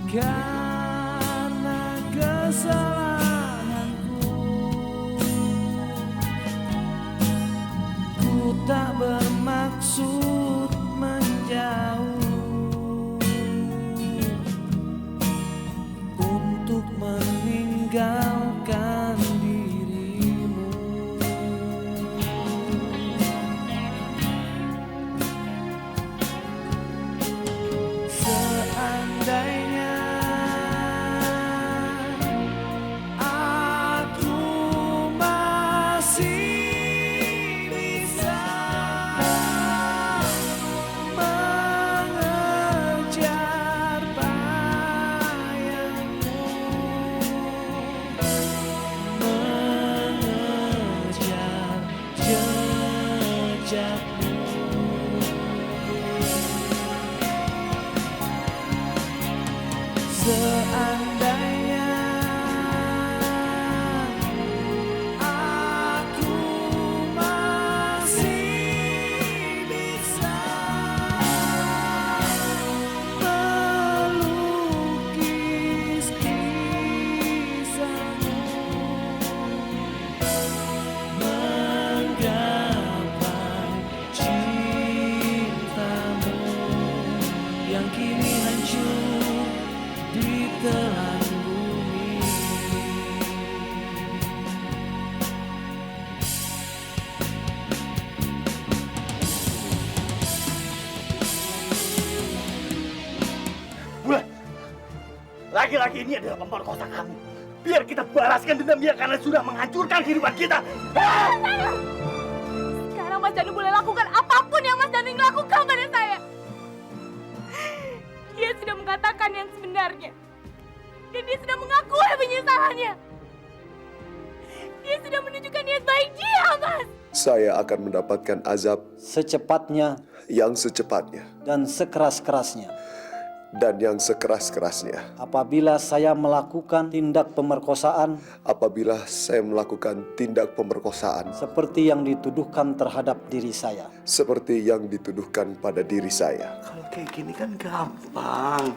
Karena kesalahanku, ku tak bermaksud menjauh untuk meninggalkan dirimu. Seandainya aku masih bisa mengejar bayangmu, mengejar jejakmu. Seandainya aku masih bisa melukis kisahmu, menggapai cintamu yang kini hancur di telan bumi. Bulan, laki-laki ini adalah pemerkosa kamu. Biar kita balaskan dendam dia karena sudah menghancurkan kehidupan kita. Sekarang Mas Danu boleh lakukan apapun yang Mas Danu lakukan pada saya. Dia sudah mengatakan yang sebenarnya. Dan dia sudah mengakui penyesalannya. Dia sudah menunjukkan niat baik dia, Mas. Saya akan mendapatkan azab secepatnya yang secepatnya dan sekeras-kerasnya dan yang sekeras-kerasnya apabila saya melakukan tindak pemerkosaan apabila saya melakukan tindak pemerkosaan seperti yang dituduhkan terhadap diri saya. seperti yang dituduhkan pada diri saya. Kalau kayak gini kan gampang.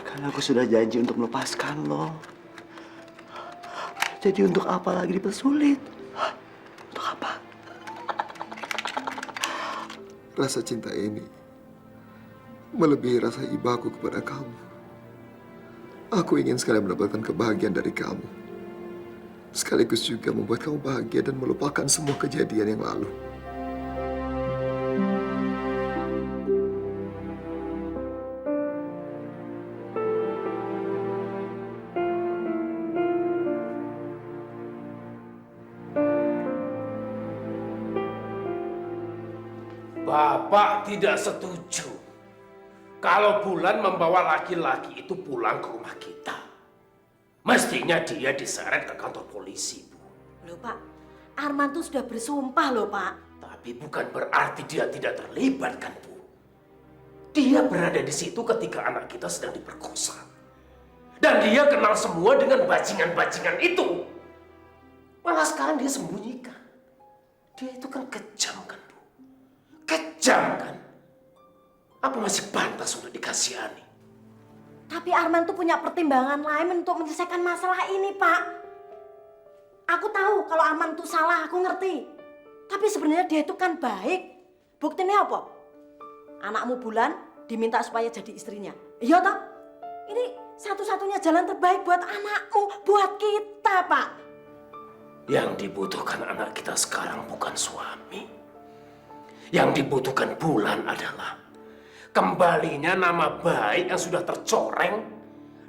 Karena aku sudah janji untuk melepaskan lo. Jadi untuk apa lagi dipersulit? Untuk apa? Rasa cinta ini melebihi rasa ibaku kepada kamu. Aku ingin sekali mendapatkan kebahagiaan dari kamu, sekaligus juga membuat kamu bahagia dan melupakan semua kejadian yang lalu. Bapak tidak setuju kalau Bulan membawa laki-laki itu pulang ke rumah kita. Mestinya dia diseret ke kantor polisi, Bu. Loh Pak, Arman tuh sudah bersumpah loh Pak. Tapi bukan berarti dia tidak terlibat, kan, Bu? Dia berada di situ ketika anak kita sedang diperkosa. Dan dia kenal semua dengan bajingan-bajingan itu. Malah sekarang dia sembunyikan. Dia itu kan kejam, kan, Bu? Kejam, kan? Apa masih pantas untuk dikasihani? Tapi Arman tuh punya pertimbangan lain untuk menyelesaikan masalah ini Pak. Aku tahu kalau Arman tuh salah, aku ngerti. Tapi sebenarnya dia itu kan baik. Buktinya apa? Anakmu Bulan diminta supaya jadi istrinya. Iya toh? Ini satu-satunya jalan terbaik buat anakmu, buat kita Pak. Yang dibutuhkan anak kita sekarang bukan suami. Yang dibutuhkan Bulan adalah kembalinya nama baik yang sudah tercoreng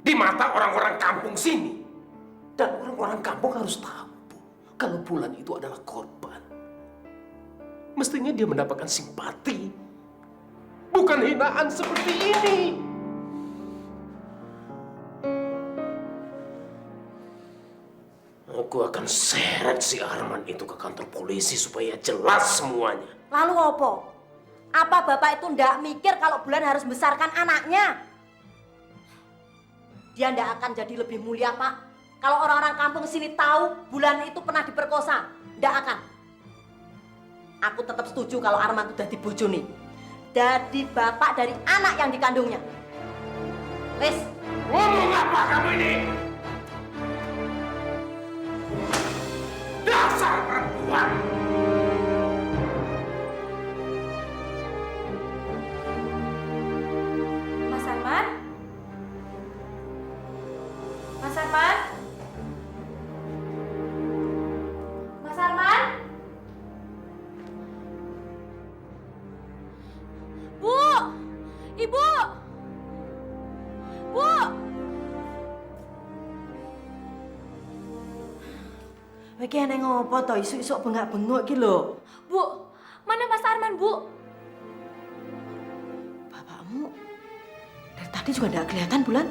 di mata orang-orang kampung sini. Dan orang-orang kampung harus tahu, Bu, kalau Bulan itu adalah korban. Mestinya dia mendapatkan simpati, bukan hinaan seperti ini. Aku akan seret si Arman itu ke kantor polisi supaya jelas semuanya. Lalu apa? Apa Bapak itu ndak mikir kalau Bulan harus membesarkan anaknya? Dia ndak akan jadi lebih mulia, Pak. Kalau orang-orang kampung sini tahu Bulan itu pernah diperkosa, ndak akan. Aku tetap setuju kalau Arman itu jadi bojone. Jadi bapak dari anak yang dikandungnya. Wis, Ngomong apa kamu ini? Dasar perempuan! Mas Arman? Mas Arman? Mas Arman? Bu! Ibu! Bu! iki ana ngopo to isuk-isuk bengak-bengok iki lho? Bu, mana Mas Arman, Bu? Bapakmu dari tadi juga enggak kelihatan, Bulan.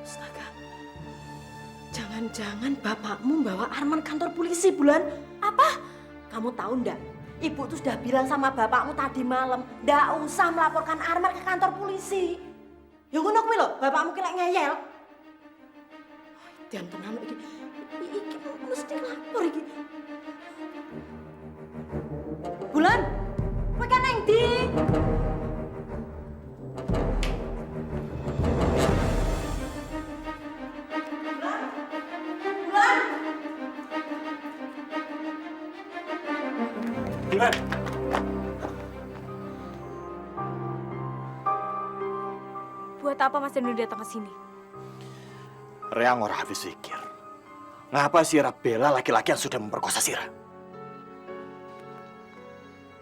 Astaga. Jangan-jangan bapakmu bawa Arman kantor polisi, Bulan. Apa? Kamu tahu enggak? Ibu tuh sudah bilang sama bapakmu tadi malam, ndak usah melaporkan Arman ke kantor polisi. Ya ngono kuwi lho, bapakmu ki lek ngeyel. Dan tenan iki. Iki mesti lapor iki. Bulan, kowe kan nang ndi? Bulan. Bulan. Buat apa Mas Danu datang ke sini? Reang ora habis pikir. Ngapa Sira bela laki-laki yang sudah memperkosa Sira?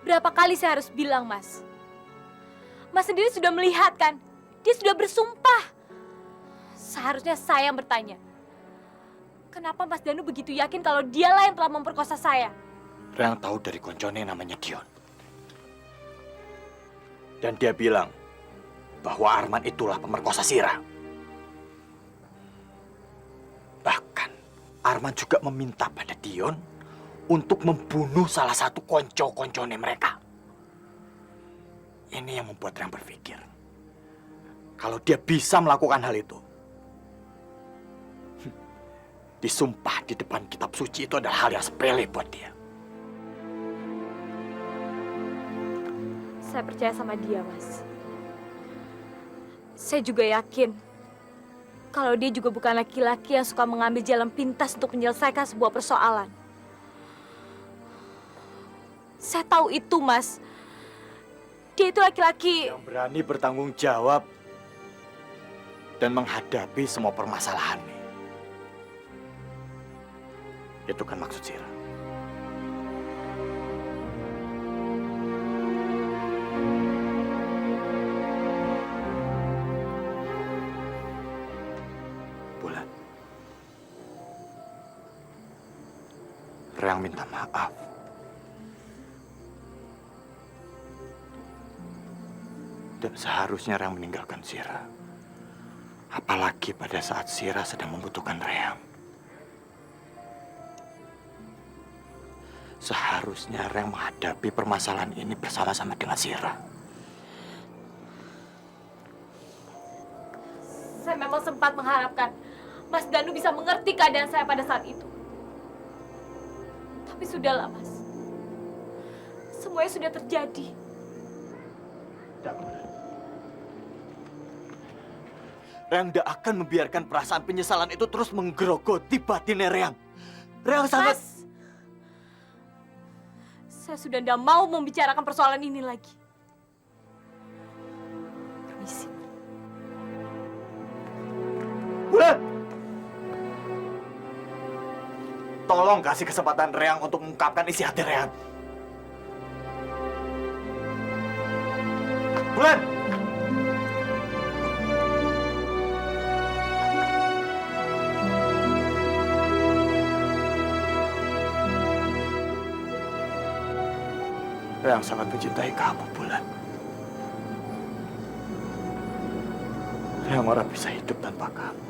Berapa kali saya harus bilang, Mas? Mas sendiri sudah melihat kan? Dia sudah bersumpah. Seharusnya saya yang bertanya. Kenapa Mas Danu begitu yakin kalau dialah yang telah memperkosa saya? Reang tahu dari koncone namanya Dion. Dan dia bilang bahwa Arman itulah pemerkosa Sira. Bahkan Arman juga meminta pada Dion untuk membunuh salah satu konco-koncone mereka. Ini yang membuat Reang berpikir, kalau dia bisa melakukan hal itu, disumpah di depan kitab suci itu adalah hal yang sepele buat dia. Saya percaya sama dia, Mas. Saya juga yakin kalau dia juga bukan laki-laki yang suka mengambil jalan pintas untuk menyelesaikan sebuah persoalan. Saya tahu itu, Mas. Dia itu laki-laki Yang berani bertanggung jawab dan menghadapi semua permasalahan. Itu kan maksud Sira. Bulan. Reang minta maaf. Dan seharusnya Reang meninggalkan Sira. Apalagi pada saat Sira sedang membutuhkan Reang. Seharusnya Reang menghadapi permasalahan ini bersama-sama dengan Sira. Saya memang sempat mengharapkan Mas Danu bisa mengerti keadaan saya pada saat itu. Tapi sudahlah, Mas. Semuanya sudah terjadi. Reang tidak akan membiarkan perasaan penyesalan itu terus menggerogoti batinnya Reang. Reang sangat... Mas, saya sudah tidak mau membicarakan persoalan ini lagi. Permisi. Bulan! Tolong kasih kesempatan Reang untuk mengungkapkan isi hati Reang. Bulan! Reang sangat mencintai kamu, Bulan. Reang orang bisa hidup tanpa kamu.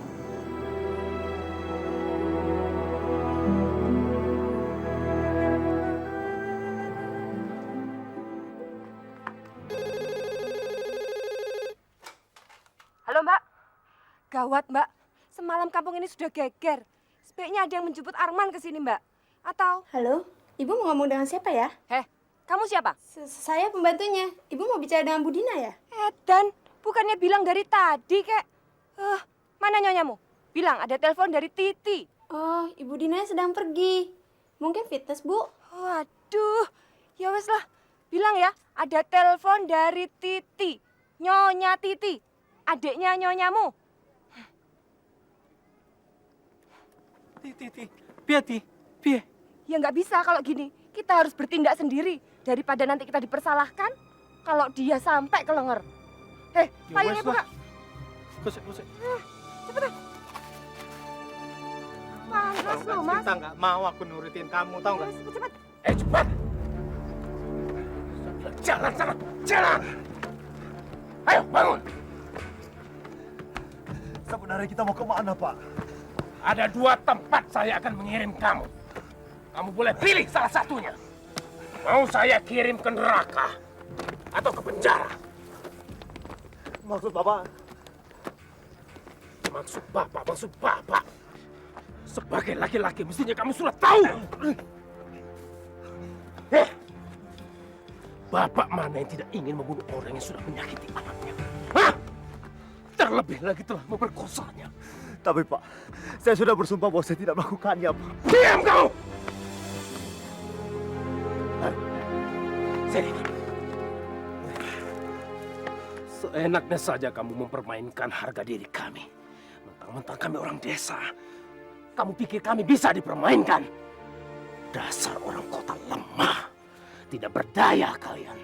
Halo Mbak, gawat Mbak, semalam kampung ini sudah geger. Sebaiknya ada yang menjemput Arman ke sini Mbak. Atau... Halo, Ibu mau ngomong dengan siapa ya? Kamu siapa? Saya pembantunya. Ibu mau bicara dengan Bu Dina ya? Dan Bukannya bilang dari tadi, kek. Mana nyonyamu? Bilang ada telepon dari Titi. Oh, Ibu Dina sedang pergi. Mungkin fitness, Bu. Waduh, ya wes lah. Bilang ya, ada telepon dari Titi. Nyonya Titi, adiknya nyonyamu. Titi, piye? Ya nggak bisa kalau gini. Kita harus bertindak sendiri. Daripada nanti kita dipersalahkan kalau dia sampai kelenger. Payungnya buka. Kusik. Cepetan. Panas loh, Mas. Kita nggak mau aku nurutin kamu, tau nggak? Cepet. Cepat! Jalan sana, jalan! Ayo, bangun! Sebenarnya kita mau kemana, Pak? Ada 2 tempat saya akan mengirim kamu. Kamu boleh pilih salah satunya. Mau saya kirim ke neraka atau ke penjara? Maksud Bapak? Maksud Bapak. Sebagai laki-laki mestinya kamu sudah tahu. Bapak mana yang tidak ingin membunuh orang yang sudah menyakiti anaknya? Hah? Terlebih lagi telah memperkosanya. Tapi Pak, saya sudah bersumpah bahwa saya tidak melakukannya, Pak. Diam kamu! Sini. Seenaknya saja kamu mempermainkan harga diri kami. Mentang-mentang kami orang desa. Kamu pikir kami bisa dipermainkan? Dasar orang kota lemah. Tidak berdaya kalian.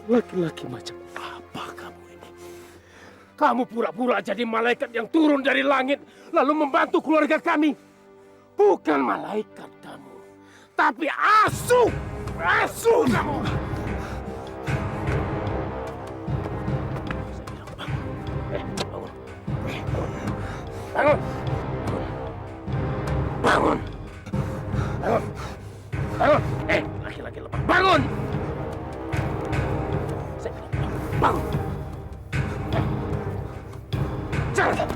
Laki-laki macam apa kamu ini? Kamu pura-pura jadi malaikat yang turun dari langit lalu membantu keluarga kami. Bukan malaikat kamu, tapi asuh kamu. Bangun. Laki-laki lemah. Bangun. Saya bilang bangun. Jalan.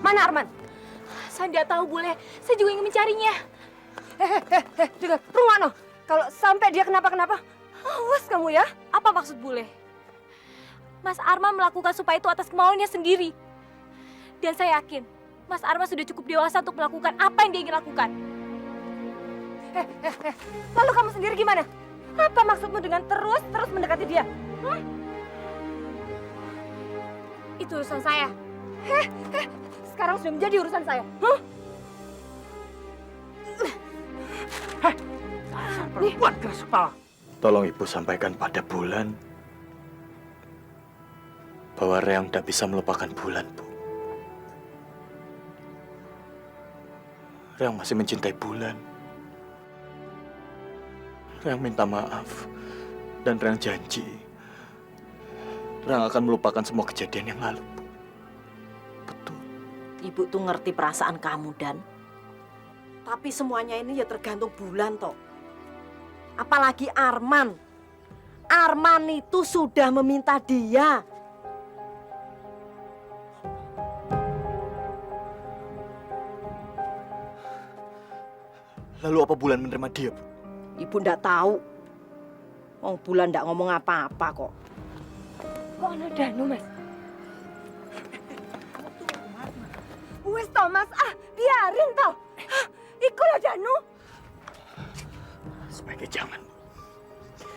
Mana Arman? Saya nggak tahu, Bule. Saya juga ingin mencarinya. Dengar, Rungano. Kalau sampai dia kenapa-kenapa, awas kamu ya. Apa maksud Bule? Mas Arman melakukan supaya itu atas kemauannya sendiri. Dan saya yakin, Mas Arman sudah cukup dewasa untuk melakukan apa yang dia ingin lakukan. Lalu kamu sendiri gimana? Apa maksudmu dengan terus mendekati dia? Itu urusan saya. Sekarang sudah menjadi urusan saya. Perempuan keras kepala. Tolong Ibu sampaikan pada Bulan bahwa Reyang tidak bisa melupakan Bulan, Bu. Reyang masih mencintai Bulan. Reyang minta maaf dan Reyang janji Reyang akan melupakan semua kejadian yang lalu, Bu. Betul. Ibu tuh ngerti perasaan kamu, Dan. Tapi semuanya ini ya tergantung Bulan, toh. Apalagi Arman. Arman itu sudah meminta dia. Lalu apa Bulan menerima dia, Bu? Ibu ndak tahu. Oh, Bulan ndak ngomong apa-apa kok. Kok ada Danu, Mas? Wes toh, Mas. Biarin toh. Iku lah Danu. Sebaiknya jangan.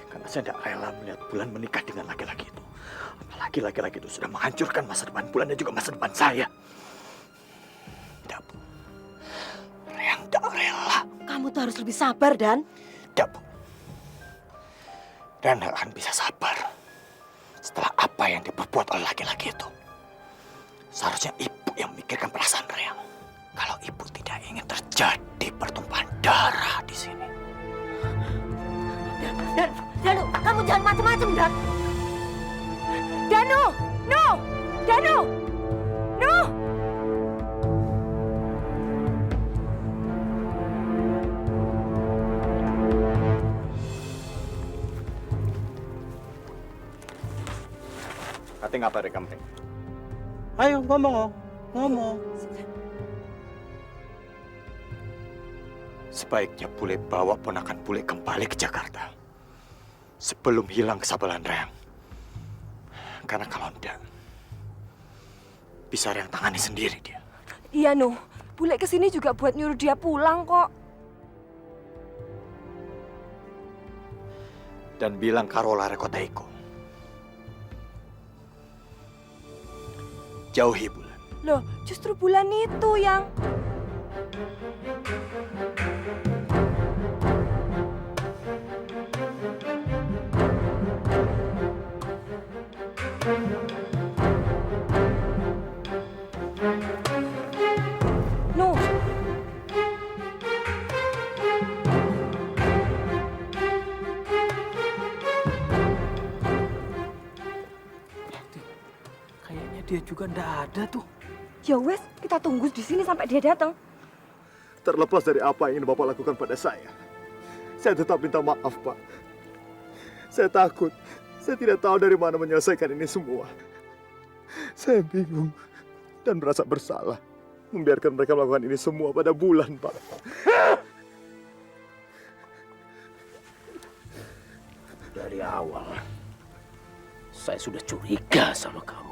Karena saya tidak rela melihat Bulan menikah dengan laki-laki itu. Apalagi laki-laki itu sudah menghancurkan masa depan Bulan dan juga masa depan saya. Tidak, Bu. Reyang tidak rela. Kamu tuh harus lebih sabar, Dan. Tidak, Bu. Dan tidak akan bisa sabar setelah apa yang diperbuat oleh laki-laki itu. Seharusnya Ibu yang memikirkan perasaan Reyang. Kalau Ibu tidak ingin terjadi pertumpahan darah di sini. Dan jangan macem-macem, Dan. Danu! No! Danu! No! Kate ngapa rek kampeng? Ayo ngomong oh, ngomong. Sebaiknya Bule bawa ponakan Bule kembali ke Jakarta sebelum hilang kesabaran Reyang. Karena kalau enggak, bisa Reyang tangani sendiri dia. Iya, Nuh. Bule kesini juga buat nyuruh dia pulang kok. Dan bilang Karola Rekotaiko. Jauhi Bulan. Loh, justru Bulan itu yang... Nuh. Kayaknya dia juga ndak ada tuh. Ya wes, kita tunggu di sini sampai dia datang. Terlepas dari apa yang ingin Bapak lakukan pada saya tetap minta maaf, Pak. Saya takut. Saya tidak tahu dari mana menyelesaikan ini semua. Saya bingung dan merasa bersalah membiarkan mereka melakukan ini semua pada Bulan, Pak. Dari awal, saya sudah curiga sama kamu.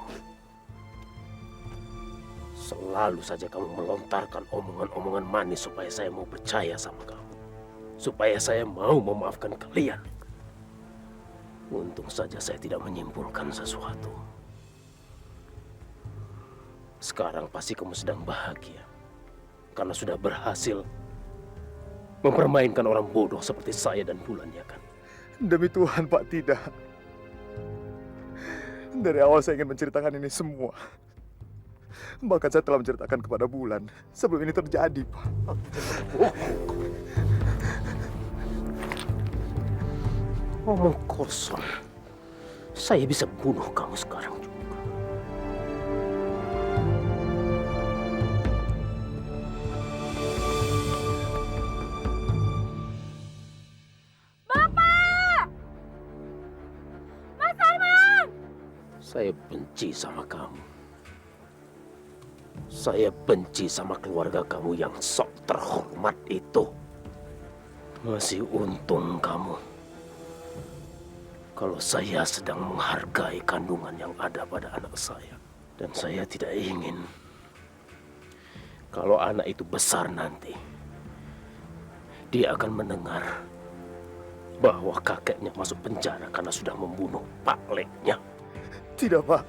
Selalu saja kamu melontarkan omongan-omongan manis supaya saya mau percaya sama kamu. Supaya saya mau memaafkan kalian. Untung saja saya tidak menyimpulkan sesuatu. Sekarang pasti kamu sedang bahagia. Karena sudah berhasil mempermainkan orang bodoh seperti saya dan Bulan, ya kan? Demi Tuhan, Pak, tidak. Dari awal saya ingin menceritakan ini semua. Bahkan saya telah menceritakan kepada Bulan sebelum ini terjadi, Pak. Omong kosong. Saya bisa bunuh kamu sekarang juga. Bapak! Mas Arman! Saya benci sama kamu. Saya benci sama keluarga kamu yang sok terhormat itu. Masih untung kamu. Kalau saya sedang menghargai kandungan yang ada pada anak saya. Dan saya tidak ingin kalau anak itu besar nanti, dia akan mendengar bahwa kakeknya masuk penjara karena sudah membunuh Pak Leknya. Tidak, Pak.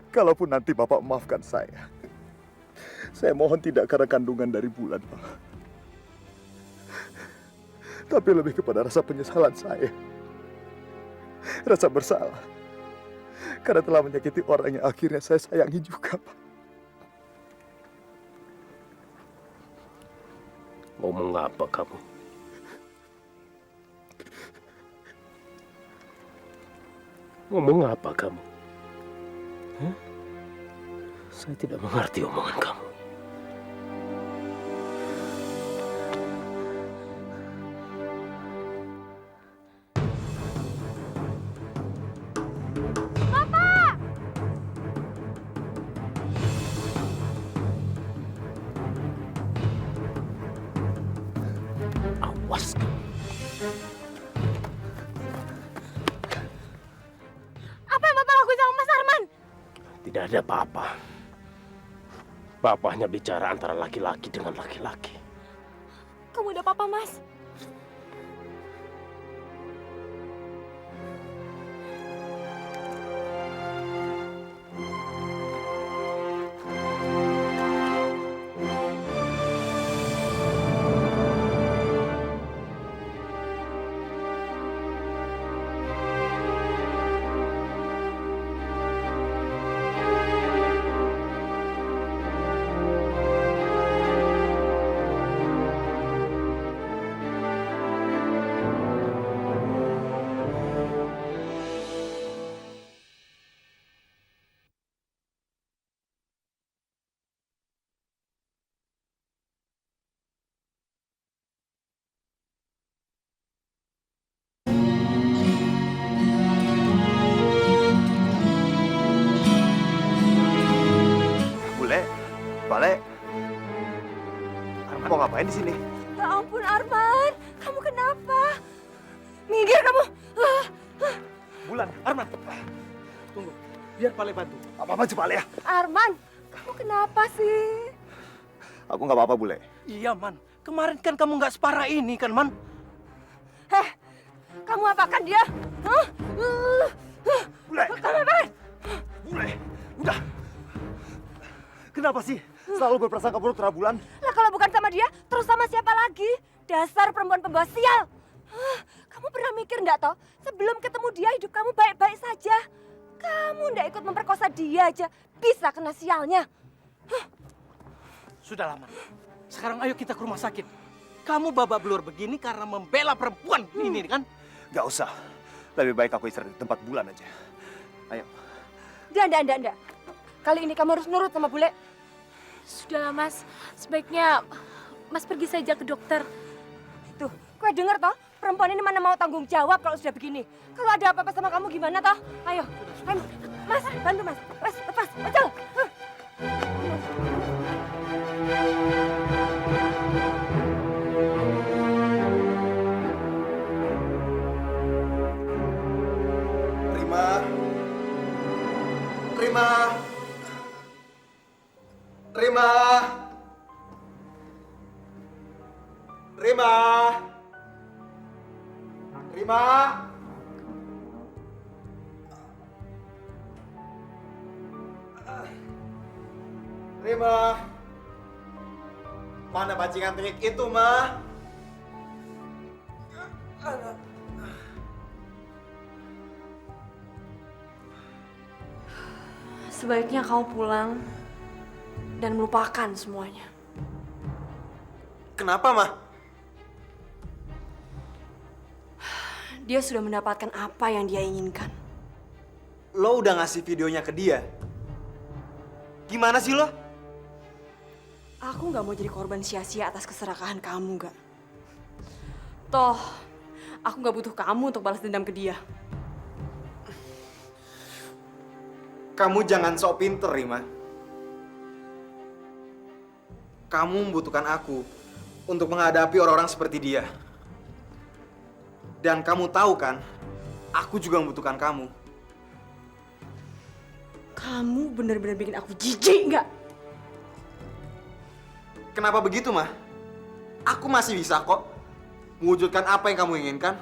Kalaupun nanti Bapak maafkan saya mohon tidak karena kandungan dari Bulan, Pak. Tapi lebih kepada rasa penyesalan saya. Rasa bersalah. Karena telah menyakiti orang yang akhirnya saya sayangi juga, Pak. Ngomong apa kamu? Ngomong apa kamu? Hah? Saya tidak mengerti omongan kamu. Awas kamu. Apa yang Bapak lakuin sama Mas Arman? Tidak ada apa-apa. Bapaknya bicara antara laki-laki dengan laki-laki. Kamu udah apa-apa, Mas? ngapain di sini? Ya ampun Arman, kamu kenapa? Minggir kamu. Bulan, Arman. Tunggu, biar Pale bantu. Apa-apa aja Pale ya. Arman, kamu kenapa sih? Aku nggak apa-apa, Bule. Iya, Man. Kemarin kan kamu nggak separah ini kan, Man? Kamu apakan dia? Hah? Bule! Kamu apakan? Bule, udah. Kenapa sih selalu berprasangka buruk terhadap Bulan? Lah kalau bukan sama dia, terus sama siapa lagi? Dasar perempuan pembawa sial. Kamu pernah mikir nggak toh? Sebelum ketemu dia hidup kamu baik-baik saja. Kamu nggak ikut memperkosa dia aja, bisa kena sialnya. Sudah lama. Sekarang ayo kita ke rumah sakit. Kamu babak belur begini karena membela perempuan ini kan? Gak usah. Lebih baik aku istirahat di tempat Bulan aja. Ayo. Nggak. Kali ini kamu harus nurut sama bule. Sudahlah Mas, sebaiknya Mas pergi saja ke dokter. Tuh, kue denger toh? Perempuan ini mana mau tanggung jawab kalau sudah begini. Kalau ada apa-apa sama kamu gimana toh? Ayo, Mas, bantu Mas. Wes, lepas, ojol. Rima, mana bajingan trik itu, Ma? Sebaiknya kau pulang dan melupakan semuanya. Kenapa, Ma? Dia sudah mendapatkan apa yang dia inginkan. Lo udah ngasih videonya ke dia? Gimana sih lo? Aku nggak mau jadi korban sia-sia atas keserakahan kamu, gak? Toh, aku nggak butuh kamu untuk balas dendam ke dia. Kamu jangan sok pinter, Rima. Kamu membutuhkan aku untuk menghadapi orang-orang seperti dia. Dan kamu tahu kan, aku juga membutuhkan kamu. Kamu benar-benar bikin aku jijik, nggak? Kenapa begitu, Ma? Aku masih bisa kok mewujudkan apa yang kamu inginkan.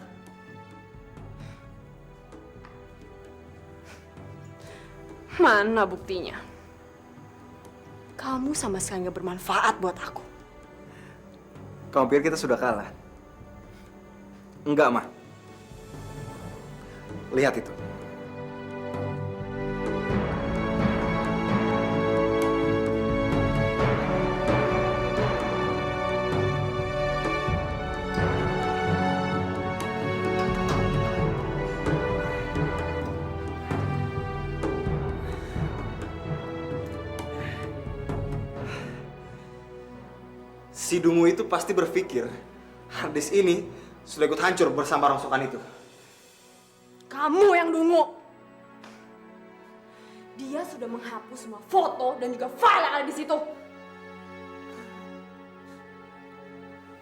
Mana buktinya? Kamu sama sekali nggak bermanfaat buat aku. Kamu pikir kita sudah kalah? Enggak, Ma. Lihat itu. Si Dungu itu pasti berpikir harddisk ini sudah ikut hancur bersama rongsokan itu. Kamu yang dungu. Dia sudah menghapus semua foto dan juga file yang ada di situ.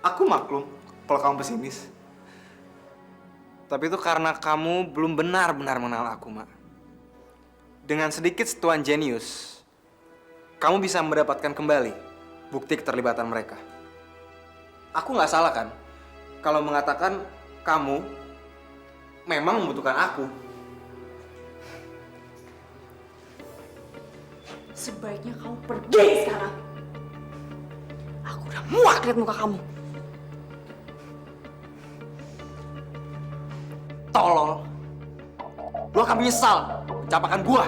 Aku maklum kalau kamu pesimis. Tapi itu karena kamu belum benar-benar mengenal aku, Mak. Dengan sedikit sentuhan jenius, kamu bisa mendapatkan kembali bukti keterlibatan mereka. Aku nggak salah kan kalau mengatakan kamu memang membutuhkan aku. Sebaiknya kamu pergi sekarang. Aku udah muak lihat muka kamu. Tolol. Lo akan menyesal mencapakan gua.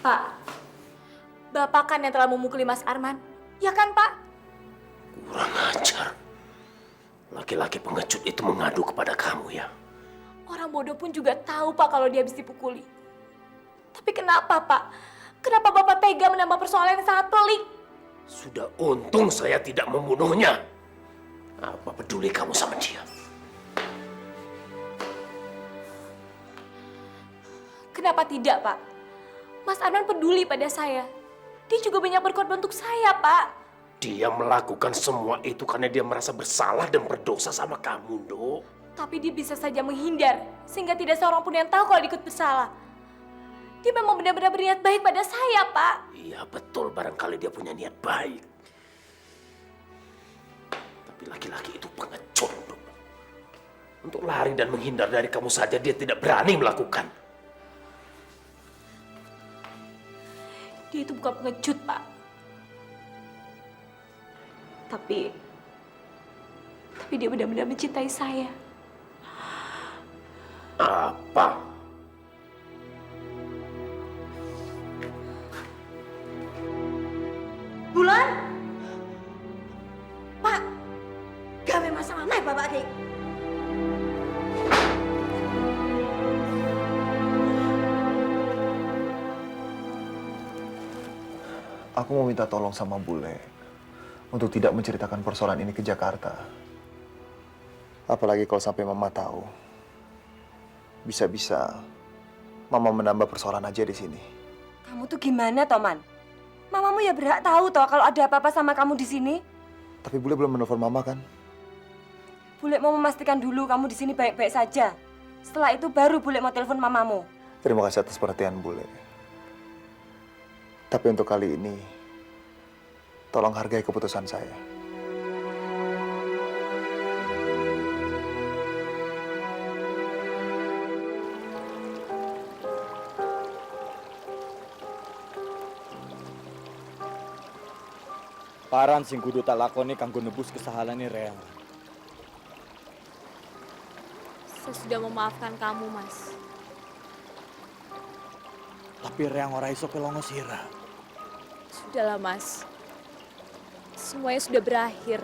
Pak, Bapak kan yang telah memukuli Mas Arman. Ya kan, Pak? Kurang ajar. Laki-laki pengecut itu mengadu kepada kamu ya. Orang bodoh pun juga tahu, Pak, kalau dia habis dipukuli. Tapi kenapa, Pak? Kenapa Bapak tega menambah persoalan yang sangat pelik? Sudah untung saya tidak membunuhnya. Apa peduli kamu sama dia? Kenapa tidak, Pak? Mas Arman peduli pada saya. Dia juga banyak berkorban untuk saya, Pak. Dia melakukan semua itu karena dia merasa bersalah dan berdosa sama kamu, Dok. Tapi dia bisa saja menghindar, sehingga tidak seorang pun yang tahu kalau dia ikut bersalah. Dia memang benar-benar berniat baik pada saya, Pak. Iya, betul. Barangkali dia punya niat baik. Tapi laki-laki itu pengecut, Dok. Untuk lari dan menghindar dari kamu saja dia tidak berani melakukan. Dia itu bukan pengecut, Pak. Tapi dia benar-benar mencintai saya. Apa? Bulan? Pak, gawe masalah naik bapak Ki. Aku mau minta tolong sama Bule untuk tidak menceritakan persoalan ini ke Jakarta. Apalagi kalau sampai Mama tahu. Bisa-bisa Mama menambah persoalan aja di sini. Kamu tuh gimana, Toman? Mamamu ya berhak tahu toh kalau ada apa-apa sama kamu di sini. Tapi Bule belum menelpon Mama kan? Bule mau memastikan dulu kamu di sini baik-baik saja. Setelah itu baru Bule mau telepon mamamu. Terima kasih atas perhatian Bule. Tapi untuk kali ini, tolong hargai keputusan saya. Paran sing kudu tak lakoni kanggo nebus kesahalane Reang. Saya sudah memaafkan kamu, Mas. Tapi Reang ora iso pelongo sira. Sudahlah, Mas. Semuanya sudah berakhir.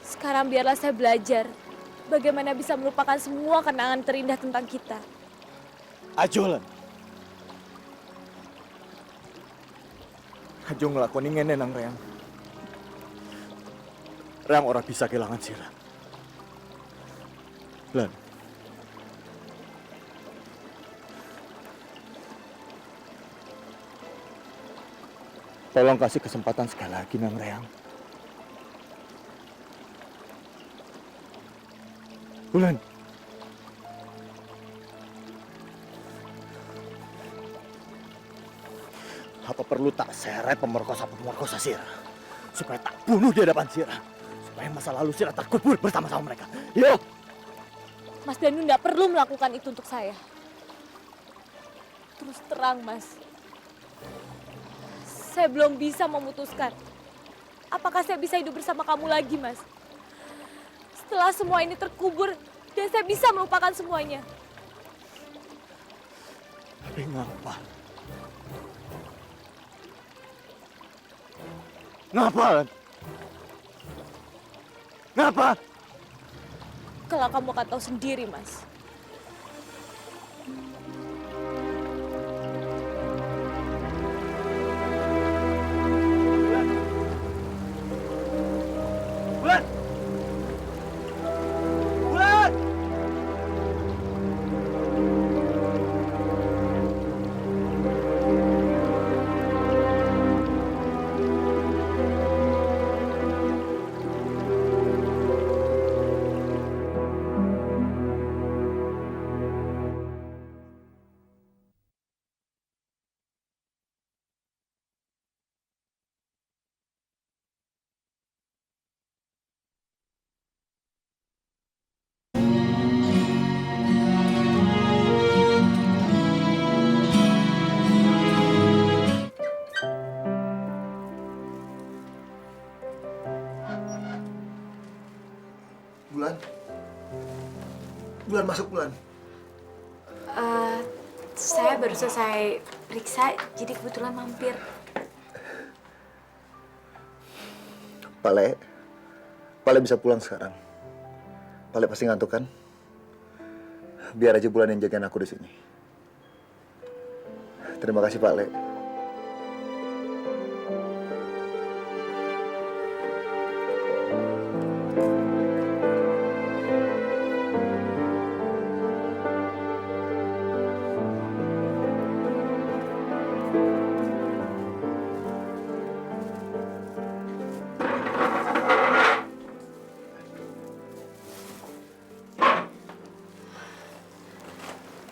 Sekarang biarlah saya belajar bagaimana bisa melupakan semua kenangan terindah tentang kita. Ajolan. Ajo ngelakoni ngene nang Reang. Reang ora bisa kehilangan sira. Lan. Tolong kasih kesempatan sekali lagi nang Reang. Bulan. Apa perlu tak seret pemerkosa Sira? Supaya tak bunuh di hadapan Sira. Supaya masa lalu Sira terkubur bersama-sama mereka. Yuk! Mas Danu tidak perlu melakukan itu untuk saya. Terus terang, Mas. Saya belum bisa memutuskan. Apakah saya bisa hidup bersama kamu lagi, Mas? Setelah semua ini terkubur, dan saya bisa melupakan semuanya. Tapi ngapa? Ngapa? Ngapa? Kalau kamu akan tahu sendiri, Mas. Bulan! Bulan! Bulan. Bulan masuk Bulan. Saya baru selesai periksa, jadi kebetulan mampir. Pale bisa pulang sekarang. Pale pasti ngantuk kan? Biar aja Bulan yang jagain aku di sini. Terima kasih Pale.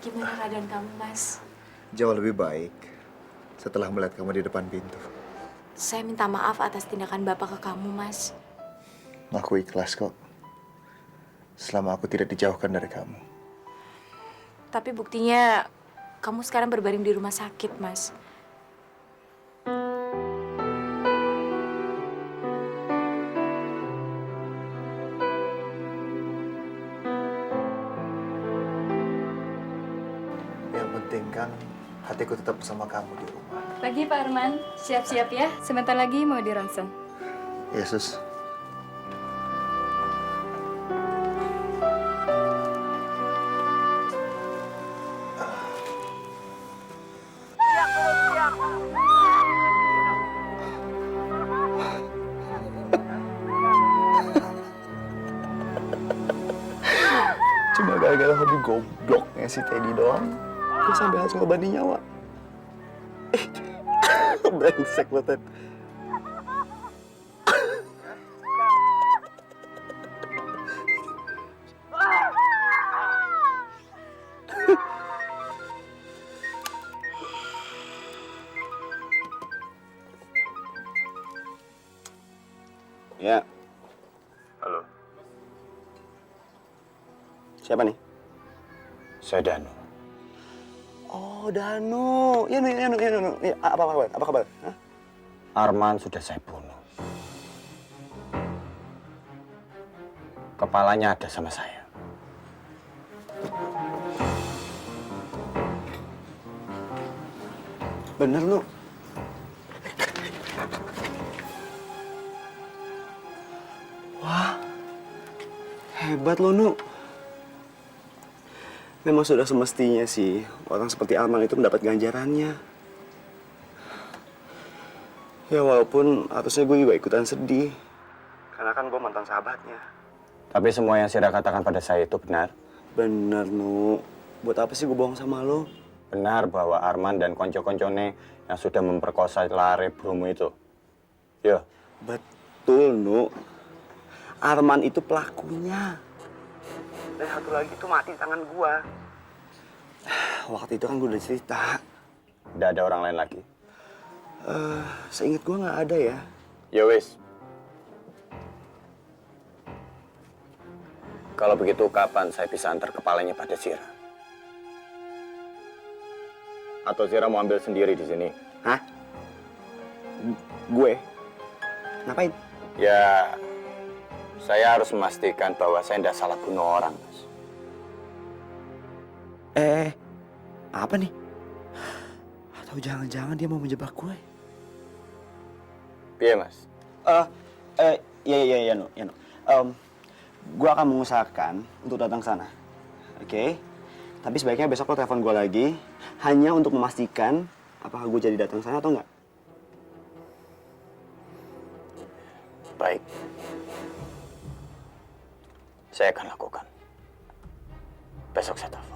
Gimana keadaan kamu, Mas? Jauh lebih baik setelah melihat kamu di depan pintu. Saya minta maaf atas tindakan Bapak ke kamu, Mas. Aku ikhlas kok. Selama aku tidak dijauhkan dari kamu. Tapi buktinya kamu sekarang berbaring di rumah sakit, Mas. Yang penting kan hatiku tetap bersama kamu di rumah. Pagi Pak Arman, siap-siap ya. Sebentar lagi mau di ronsen. Yesus. Cuma gara-gara hobi gobloknya si Teddy doang, gue sampai harus ngorbanin nyawa. Brengsek banget. Ya. Halo. Siapa nih? Saya Danu. Oh, Danu. Ya, Danu. Ya, apa kabar? Apa kabar? Hah? Arman sudah saya bunuh. Kepalanya ada sama saya. Bener, Nu. Wah, hebat lo, Nu. Memang sudah semestinya sih orang seperti Arman itu mendapat ganjarannya. Ya walaupun harusnya gue juga ikutan sedih. Karena kan gue mantan sahabatnya. Tapi semua yang Sira katakan pada saya itu benar. Bener, Nu. Buat apa sih gue bohong sama lo? Benar bahwa Arman dan konco-koncone yang sudah memperkosa Lare Bromo itu. Yo. Betul, Nu. Arman itu pelakunya. Dan satu lagi tuh mati di tangan gua. Waktu itu kan gua udah cerita. Udah ada orang lain lagi? Seingat gua nggak ada ya. Ya wis. Kalau begitu kapan saya bisa antar kepalanya pada Sira? Atau Sira mau ambil sendiri di sini? Hah? Gue? Ngapain? Ya, saya harus memastikan bahwa saya tidak salah bunuh orang, Mas. Apa nih? Atau jangan-jangan dia mau menjebak gue? Iya, Mas. Ya, Nu. Gue akan mengusahakan untuk datang ke sana. Oke? Tapi sebaiknya besok lo telepon gue lagi, hanya untuk memastikan apakah gue jadi datang ke sana atau enggak. Baik. Saya akan lakukan. Besok saya telepon.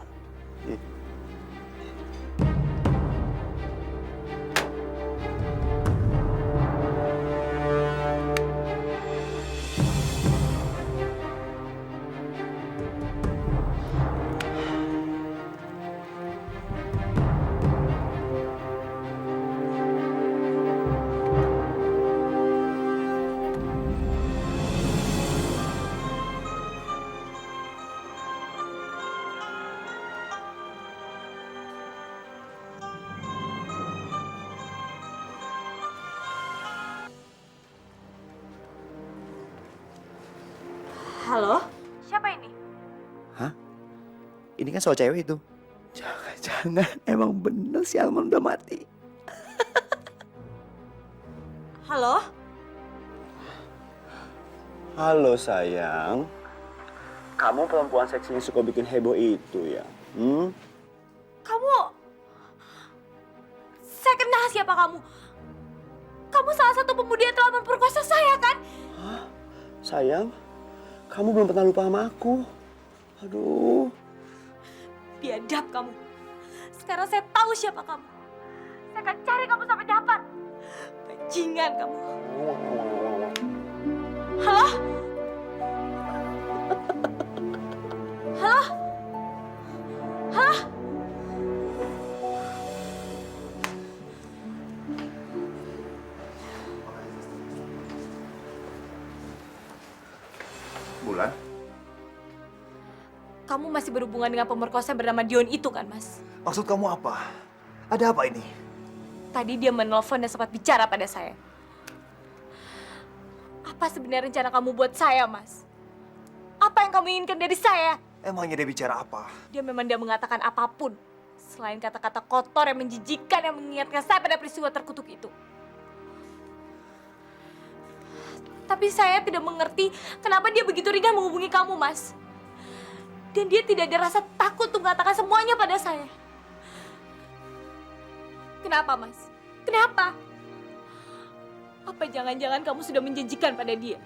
Halo? Siapa ini? Hah? Ini kan soal cewek itu. Jangan-jangan emang bener si Arman udah mati. Halo? Halo sayang. Kamu perempuan seksi yang suka bikin heboh itu ya? Kamu... Saya kenal siapa kamu. Kamu salah satu pemuda yang telah memperkosa saya, kan? Hah? Sayang, kamu belum pernah lupa sama aku. Aduh. Biadab kamu. Sekarang saya tahu siapa kamu. Saya akan cari kamu sampai dapat. Bajingan kamu. Halo? Halo? Halo? Bulan? Kamu masih berhubungan dengan pemerkosa bernama Dion itu kan, Mas? Maksud kamu apa? Ada apa ini? Tadi dia menelpon dan sempat bicara pada saya. Apa sebenarnya rencana kamu buat saya, Mas? Apa yang kamu inginkan dari saya? Emangnya dia bicara apa? Dia memang tidak mengatakan apapun selain kata-kata kotor yang menjijikkan yang mengingatkan saya pada peristiwa terkutuk itu. Tapi saya tidak mengerti kenapa dia begitu ringan menghubungi kamu, Mas. Dan dia tidak ada rasa takut untuk mengatakan semuanya pada saya. Kenapa, Mas? Kenapa? Apa jangan-jangan kamu sudah menjanjikan pada dia?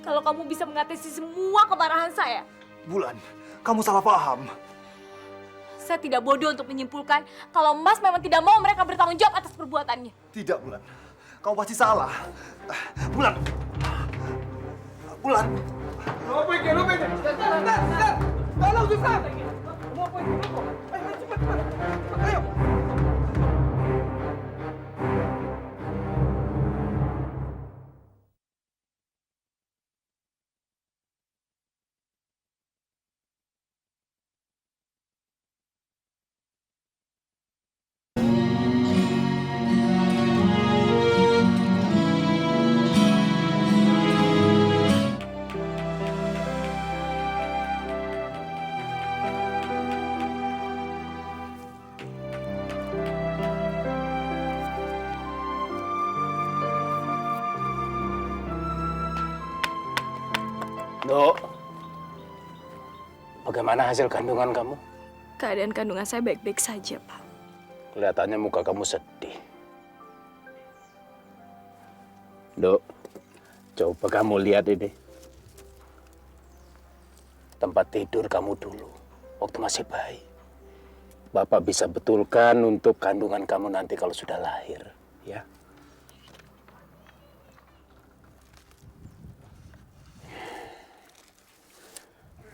Kalau kamu bisa mengatasi semua kemarahan saya. Bulan, kamu salah paham. Saya tidak bodoh untuk menyimpulkan kalau Mas memang tidak mau mereka bertanggung jawab atas perbuatannya. Tidak, Bulan. Kamu pasti salah. Bulan. Bulan. Lo pergi. Susah. Tolong, Susah. Mau pergi, ayo, cepat. Ayo. Dok, bagaimana hasil kandungan kamu? Keadaan kandungan saya baik-baik saja, Pak. Kelihatannya muka kamu sedih. Dok, coba kamu lihat ini. Tempat tidur kamu dulu, waktu masih bayi. Bapak bisa betulkan untuk kandungan kamu nanti kalau sudah lahir, ya.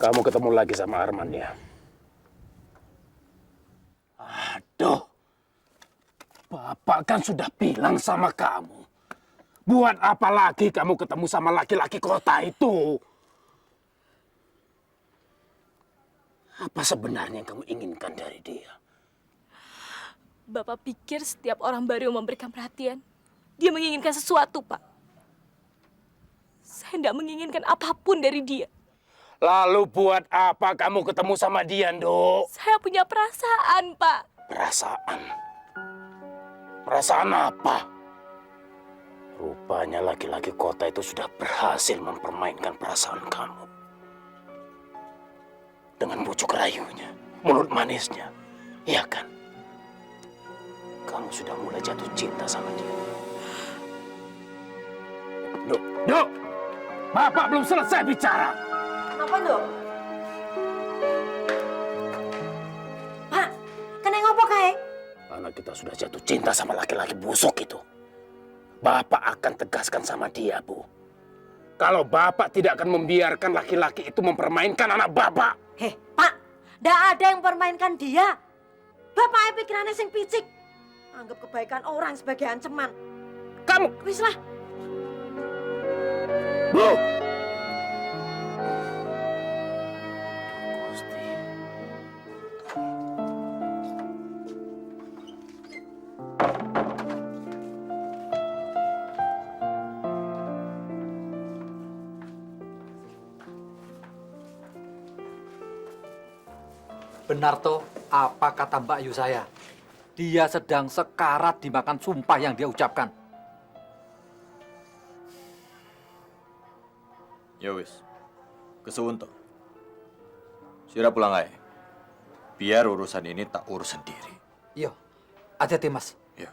Kamu ketemu lagi sama Arman, ya? Aduh, Bapak kan sudah bilang sama kamu. Buat apa lagi kamu ketemu sama laki-laki kota itu? Apa sebenarnya yang kamu inginkan dari dia? Bapak pikir setiap orang baru yang memberikan perhatian, dia menginginkan sesuatu, Pak. Saya tidak menginginkan apapun dari dia. Lalu buat apa kamu ketemu sama dia, Dok? Saya punya perasaan, Pak. Perasaan? Perasaan apa? Rupanya laki-laki kota itu sudah berhasil mempermainkan perasaan kamu. Dengan bujuk rayunya, mulut manisnya. Iya kan? Kamu sudah mulai jatuh cinta sama dia. Dok! Bapak belum selesai bicara. Apa, Dok? Pak, kena ngopo kae? Karena kita sudah jatuh cinta sama laki-laki busuk itu. Bapak akan tegaskan sama dia, Bu. Kalau Bapak tidak akan membiarkan laki-laki itu mempermainkan anak Bapak. Heh, Pak, ndak ada yang mempermainkan dia. Bapak pikirannya sing picik. Anggap kebaikan orang sebagai ancaman. Kamu... Wis lah. Bu! Benar toh apa kata Mbak Yu saya? Dia sedang sekarat dimakan sumpah yang dia ucapkan. Ya wis, kesuwun toh. Sira pulang aja. Biar urusan ini tak urus sendiri. Iya, hati-hati Mas. Ya.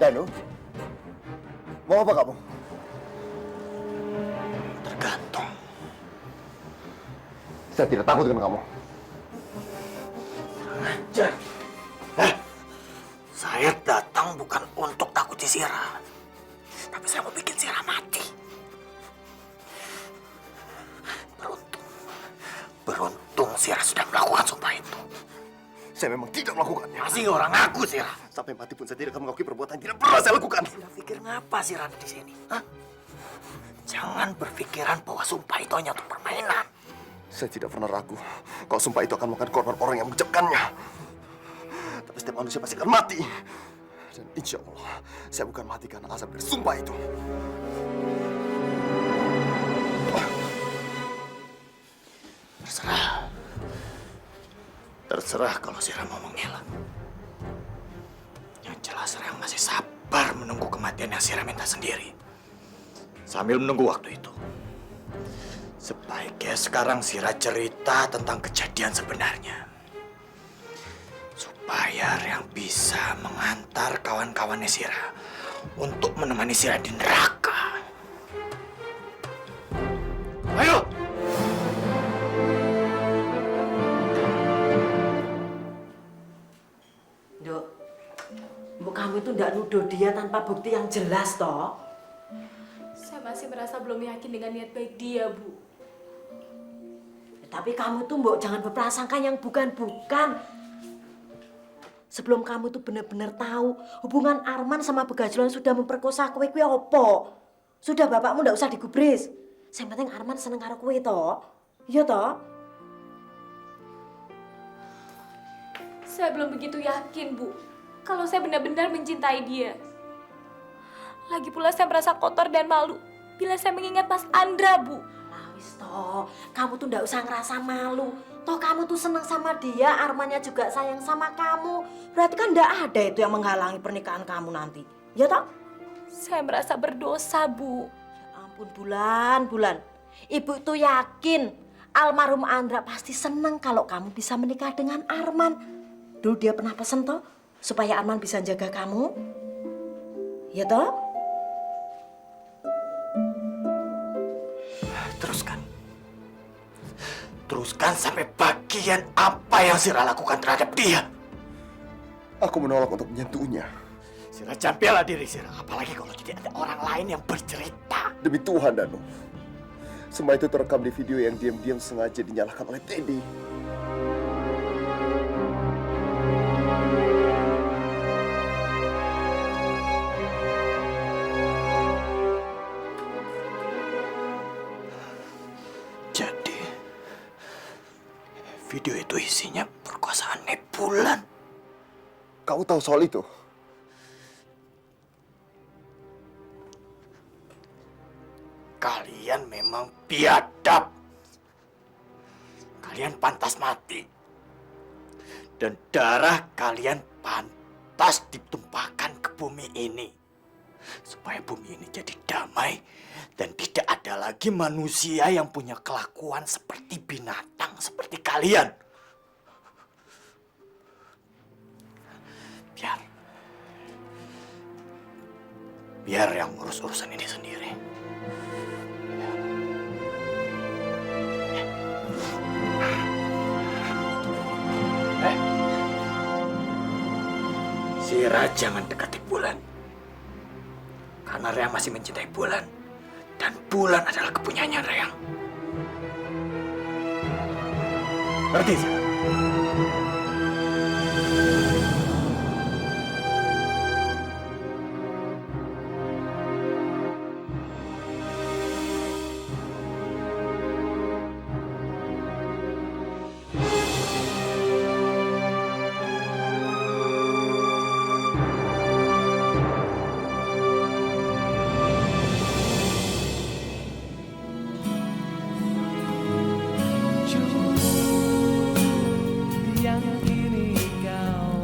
Danu, mau apa kamu? Tergantung. Saya tidak takut dengan kamu. Ajar. Saya datang bukan untuk takuti Sira. Tapi saya mau bikin Sira mati. Beruntung Sira sudah melakukan sumpah itu. Saya memang tidak melakukannya. Masih orang ngaku, Sira. Sampai mati pun saya tidak akan mengakui perbuatan yang tidak pernah saya lakukan. Sira pikir ngapa Sira ada di sini? Hah? Jangan berpikiran bahwa sumpah itu hanya untuk permainan. Saya tidak pernah ragu kalau sumpah itu akan makan korban orang yang mengucapkannya. Tapi setiap manusia pasti akan mati. Dan insya Allah, saya bukan mati karena azab dari sumpah itu. Terserah. Terserah kalau Sira mau mengelak. Yang jelas Sira masih sabar menunggu kematian yang Sira minta sendiri. Sambil menunggu waktu itu, sebaiknya sekarang Sira cerita tentang kejadian sebenarnya. Supaya yang bisa mengantar kawan-kawannya Sira untuk menemani Sira di neraka. Ayo! Dok, Bu kamu itu ndak nuduh dia tanpa bukti yang jelas, toh? Saya masih merasa belum yakin dengan niat baik dia, Bu. Tapi kamu tuh mbok jangan berprasangka yang bukan-bukan. Sebelum kamu tuh benar-benar tahu hubungan Arman sama Begajulan sudah memperkosa kowe kuwi opo. Sudah bapakmu ndak usah digubris. Yang penting Arman seneng karo kowe toh. Iya toh? Saya belum begitu yakin, Bu. Kalau saya benar-benar mencintai dia. Lagi pula saya merasa kotor dan malu bila saya mengingat Mas Andra, Bu. Wis toh, kamu tuh ndak usah ngerasa malu. Toh kamu tuh senang sama dia, Armannya juga sayang sama kamu. Berarti kan ndak ada itu yang menghalangi pernikahan kamu nanti. Ya toh? Saya merasa berdosa, Bu. Ya ampun, Bulan. Ibu itu yakin almarhum Andra pasti senang kalau kamu bisa menikah dengan Arman. Dulu dia pernah pesen toh, supaya Arman bisa jaga kamu. Ya toh? Teruskan. Teruskan sampai bagian apa yang Sira lakukan terhadap dia. Aku menolak untuk menyentuhnya. Sira campilah diri Sira, apalagi kalau tidak ada orang lain yang bercerita. Demi Tuhan, Danu. Semua itu terekam di video yang diam-diam sengaja dinyalakan oleh Teddy. Jadi, video itu isinya perkosaan Bulan. Kamu tahu soal itu? Kalian memang biadab. Kalian pantas mati. Dan darah kalian pantas ditumpahkan ke bumi ini. Supaya bumi ini jadi damai dan tidak ada lagi manusia yang punya kelakuan seperti binatang seperti kalian. Biar yang urus urusan ini sendiri. Sira jangan dekati Bulan. Karena Reyang masih mencintai Bulan. Dan Bulan adalah kepunyaannya Reyang. Ngerti, Sira? Yang kini kau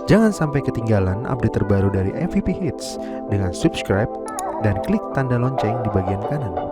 Jangan sampai ketinggalan update terbaru dari MVP Hits dengan subscribe dan klik tanda lonceng di bagian kanan.